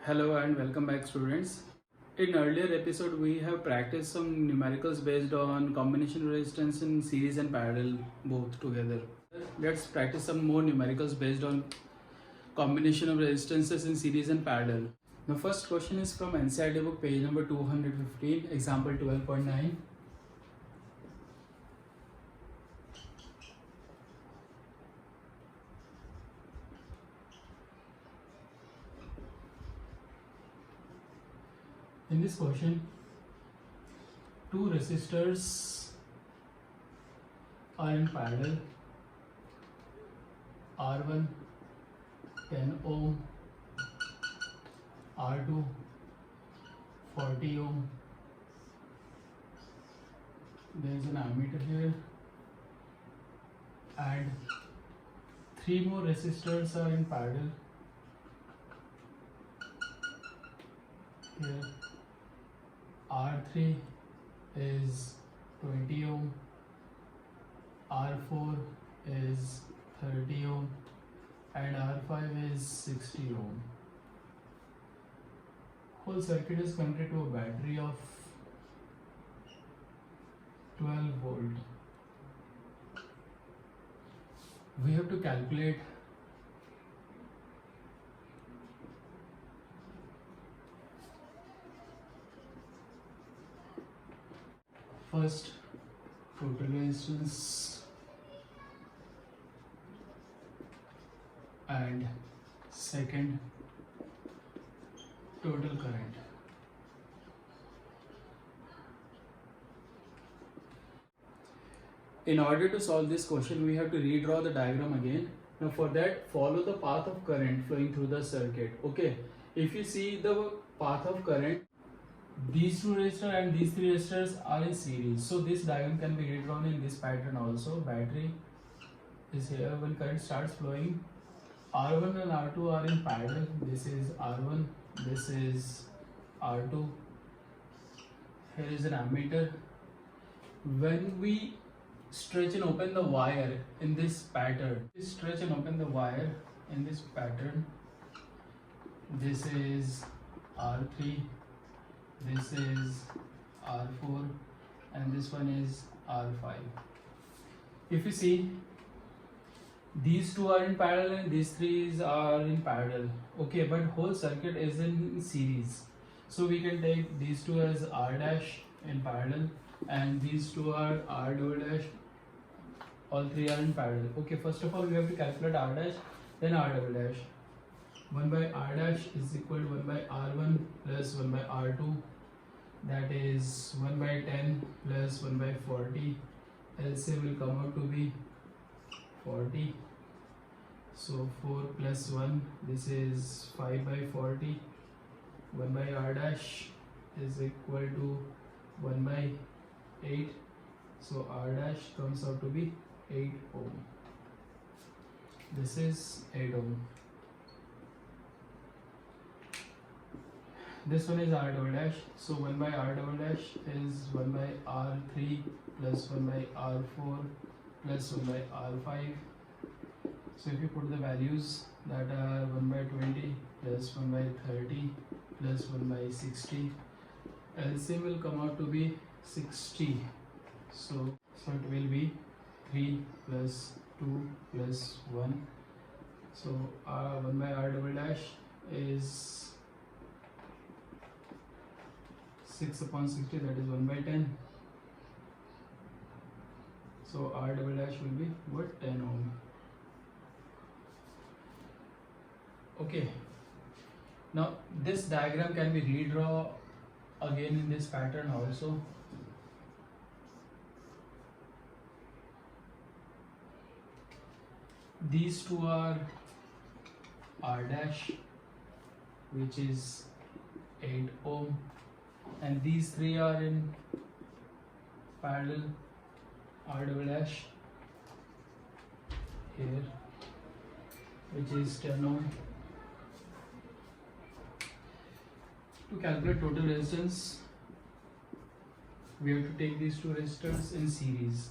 Hello and welcome back, students. In earlier episode we have practiced some numericals based on combination resistance in series and parallel both together. Let's practice some more numericals based on combination of resistances in series and parallel. The first question is from NCERT book page number 215, example 12.9. In this question, two resistors are in parallel. R1 10 ohm, R2 40 ohm. There is an ammeter here, and three more resistors are in parallel. Here R3 is 20 ohm, R4 is 30 ohm, and R5 is 60 ohm. Whole circuit is connected to a battery of 12 volt. We have to calculate first total resistance and second total current. In order to solve this question, we have to redraw the diagram again. Now for that, follow the path of current flowing through the circuit. Okay, if you see the path of current, these two resistors and these three resistors are in series. So this diagram can be redrawn in this pattern also. Battery is here. When current starts flowing, R1 and R2 are in parallel. This is R1, this is R2. Here is an ammeter. When we stretch and open the wire in this pattern, stretch and open the wire in this pattern, this is R3, this is R4, and this one is R5. If you see, these two are in parallel and these three are in parallel. Okay, but whole circuit is in series. So we can take these two as R dash in parallel, and these two are R double dash. All three are in parallel. Okay, first of all we have to calculate R dash, then R double dash. 1 by R dash is equal to 1 by R1 plus 1 by R2. That is 1 by 10 plus 1 by 40. LCM will come out to be 40. So 4 plus 1, this is 5 by 40. 1 by R dash is equal to 1 by 8. So R dash comes out to be 8 ohm. This is 8 ohm. This one is R double dash. So 1 by R double dash is 1 by R3 plus 1 by R4 plus 1 by R5. So if you put the values that are 1 by 20 plus 1 by 30 plus 1 by 60, LCM will come out to be 60. So it will be 3 plus 2 plus 1. So 1 by R double dash is 6 upon 60, that is 1 by 10. So R double dash will be what? 10 ohm. Okay, now this diagram can be redrawn again in this pattern also. These two are R dash, which is 8 ohm, and these three are in parallel. R double dash here, which is 10 ohm. To calculate total resistance, we have to take these two resistors in series.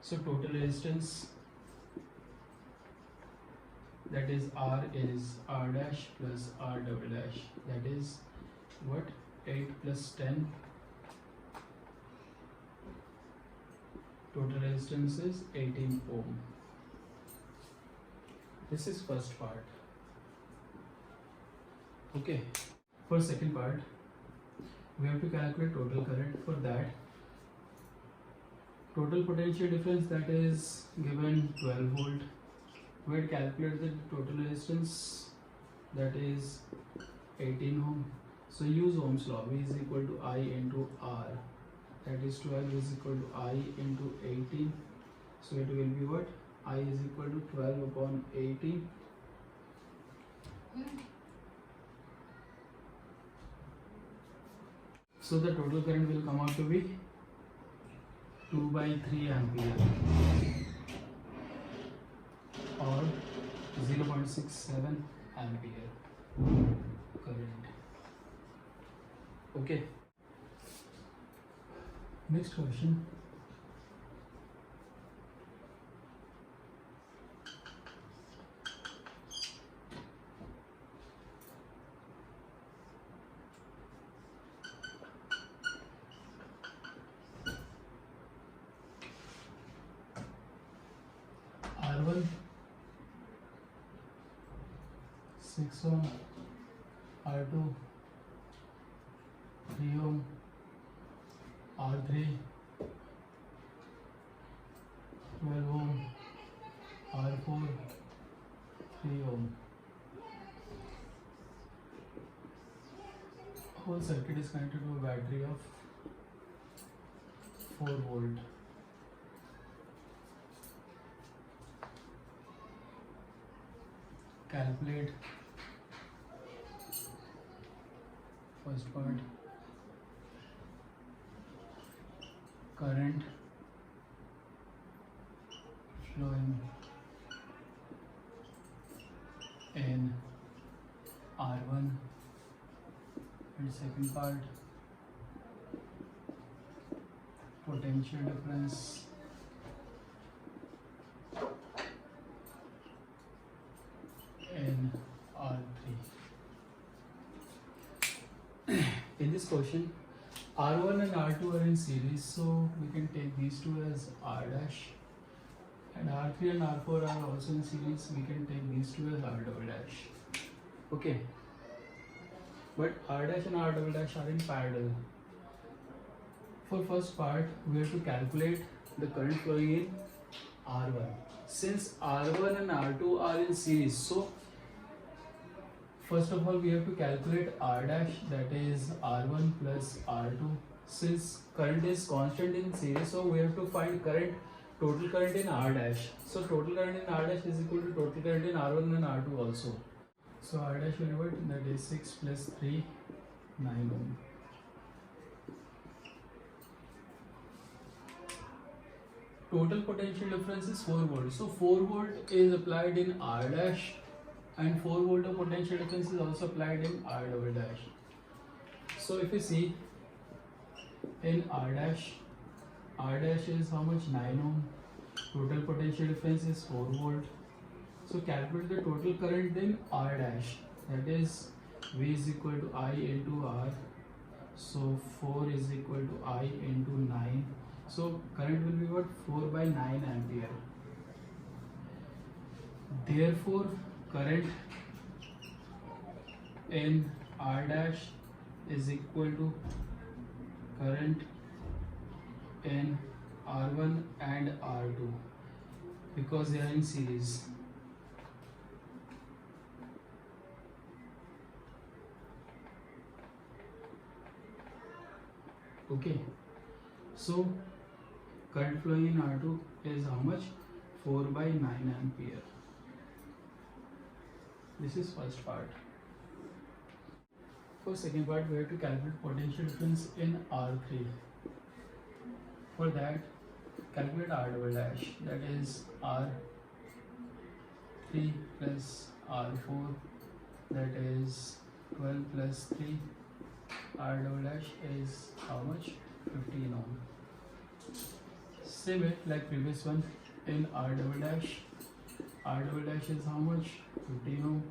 So total resistance, that is R is R dash plus R double dash, that is what, 8 plus 10, total resistance is 18 ohm. This is first part. Okay, for second part we have to calculate total current. For that, total potential difference, that is given 12 volt. We had calculated the total resistance, that is 18 ohm. So use Ohm's law. V is equal to I into R, that is 12 is equal to I into 18. So it will be what? I is equal to 12 upon 18. So the total current will come out to be 2 by 3 ampere or 0.67 ampere current. Okay. Next question. R1 6 ohm, R2 3 ohm, R3 12 ohm, R4 3 ohm. Whole circuit is connected to a battery of 4 volt. Calculate first part, current flowing in R1, and second part, potential difference in R3. In this question, R1 and R2 are in series, so we can take these two as R dash, and R3 and R4 are also in series, we can take these two as R double dash. Okay, but R dash and R double dash are in parallel. For first part, we have to calculate the current flowing in R1. Since R1 and R2 are in series, so first of all we have to calculate R dash, that is R1 plus R2. Since current is constant in series, so we have to find total current in R dash. So total current in R dash is equal to total current in R1 and R2 also. So R dash will be what? That is 6 plus 3, 9 ohm. Total potential difference is 4 volt. So 4 volt is applied in R dash, and 4 volt of potential difference is also applied in R double dash. So if you see in R dash is how much? 9 ohm. Total potential difference is 4 volt. So calculate the total current in R dash, that is V is equal to I into R. So 4 is equal to I into 9. So current will be what? 4 by 9 ampere. Therefore current in R dash is equal to current in R1 and R2 because they are in series. Okay, so current flowing in R2 is how much? 4 by 9 ampere. This is first part. For second part, we have to calculate potential difference in R3. For that, calculate R double dash, that is R3 plus R4, that is 12 plus 3. R double dash is how much? 15 ohm. Same way like previous one, in R double dash R double dash is how much? 15 ohm.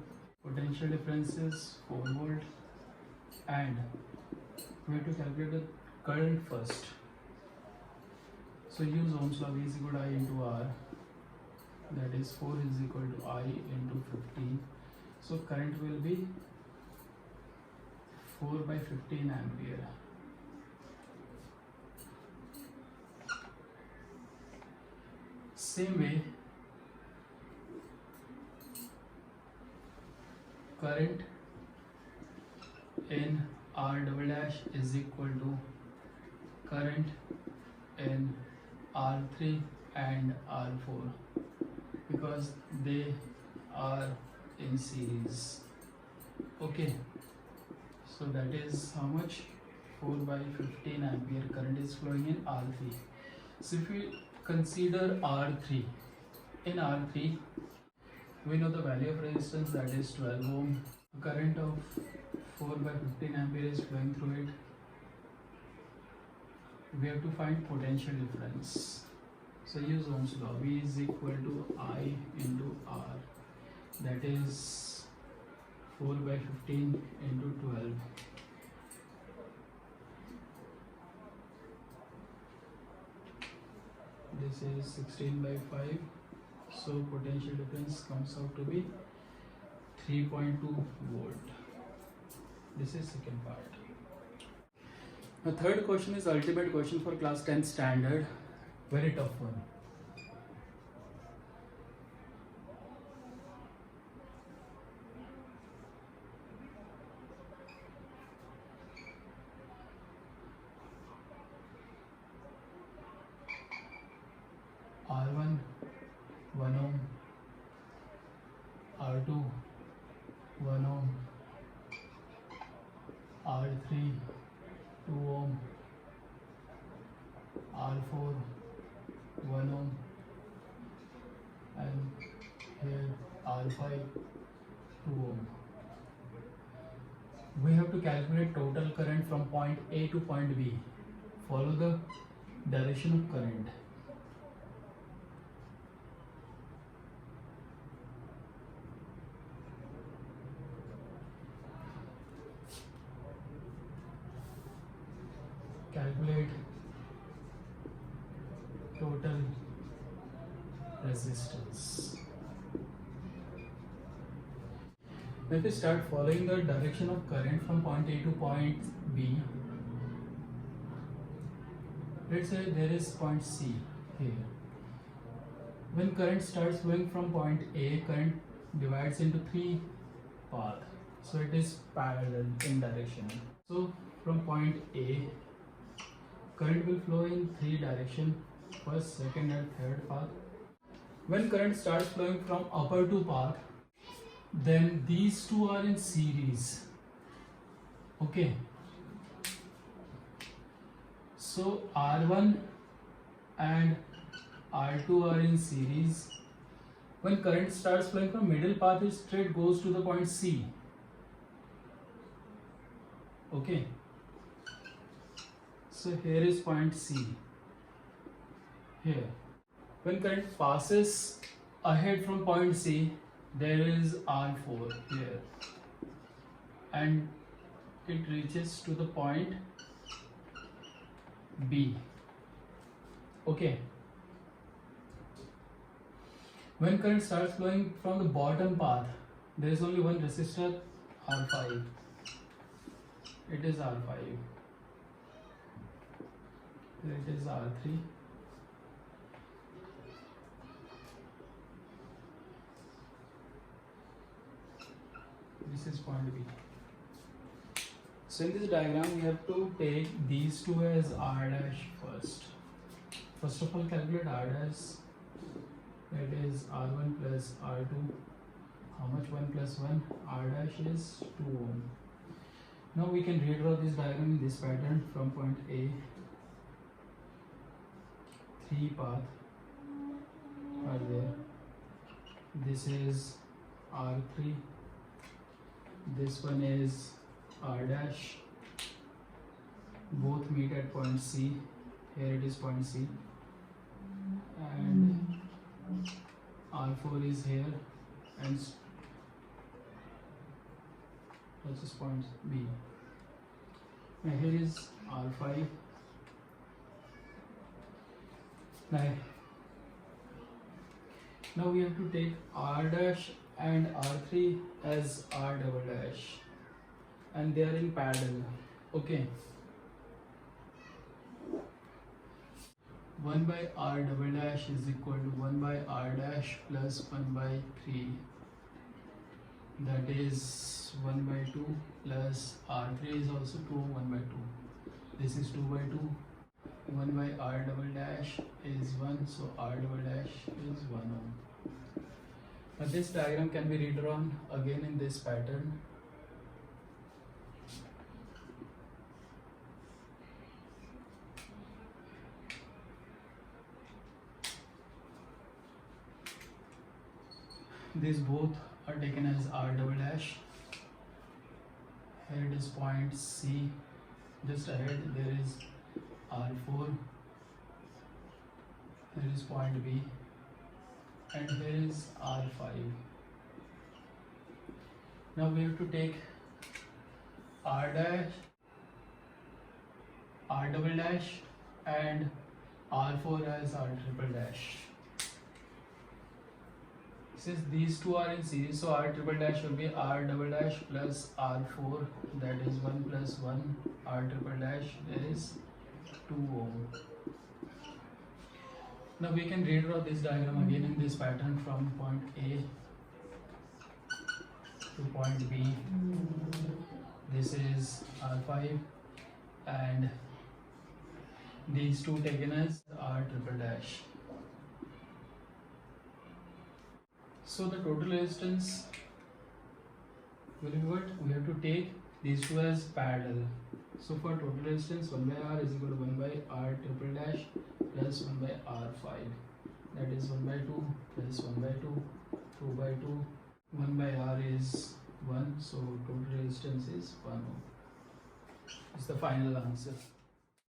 Potential difference is 4 volt, and we have to calculate the current first. So use Ohm's law. V is equal to I into R. That is 4 is equal to I into 15. So current will be 4 by 15 ampere. Same way, current in R double dash is equal to current in R3 and R4 because they are in series. Okay, so that is how much? 4 by 15 ampere current is flowing in R3. So if we consider R3, in R3 we know the value of resistance, that is 12 ohm. Current of 4 by 15 ampere is flowing through it. We have to find potential difference. So use Ohm's law. V is equal to I into R. That is 4 by 15 into 12. This is 16 by 5. So potential difference comes out to be 3.2 volt. This is second part. The third question is ultimate question for class 10 standard. Very tough one. R1 1 ohm, R2 1 ohm, R3 2 ohm, R4 1 ohm, and here R5 2 ohm. We have to calculate total current from point A to point B. Follow the direction of current. Calculate total resistance. If we start following the direction of current from point A to point B, let's say there is point C here. When current starts flowing from point A, current divides into 3 paths. So it is parallel in direction. So from point A, current will flow in 3 directions, first, second and third path. When current starts flowing from upper 2 path, then these two are in series. Okay. So R1 and R2 are in series. When current starts flowing from middle path, it straight goes to the point C. Okay. So here is point C. Here. When current passes ahead from point C, there is R4 here. And it reaches to the point B. Okay. When current starts flowing from the bottom path, there is only one resistor, R5. It is R5. It is R3. This is point B. So in this diagram, we have to take these two as R dash first. First of all, calculate R dash. That is R1 plus R2. How much 1 plus 1? R dash is 2 ohm. Now we can redraw this diagram in this pattern from point A. 3 paths are there. This is R3. This one is R dash. Both meet at point C. Here it is point C. And R4 is here and let's just point B. Now here is R5. Now we have to take R dash and R3 as R double dash, and they are in parallel. Okay. 1 by R double dash is equal to 1 by R dash plus 1 by 3. That is 1 by 2 plus R3 is also 2, 1 by 2. This is 2 by 2. 1 by R double dash is 1, so R double dash is 1 ohm. Now this diagram can be redrawn again in this pattern. These both are taken as R double dash. Here it is point C. Just ahead there is R4. Here is point B. And here is R5. Now we have to take R dash, R double dash and R4 as R triple dash. Since these two are in series, so R triple dash will be R double dash plus R4, that is 1 plus 1. R triple dash is 2 ohm. Now we can redraw this diagram again in this pattern from point A to point B. This is R5 and these two taken as R triple dash. So the total resistance will be what? We have to take these two as parallel. So for total resistance, 1 by R is equal to 1 by R triple dash plus 1 by R5. That is 1 by 2 plus 1 by 2, 2 by 2. 1 by R is 1, so total resistance is 1 ohm. It's the final answer.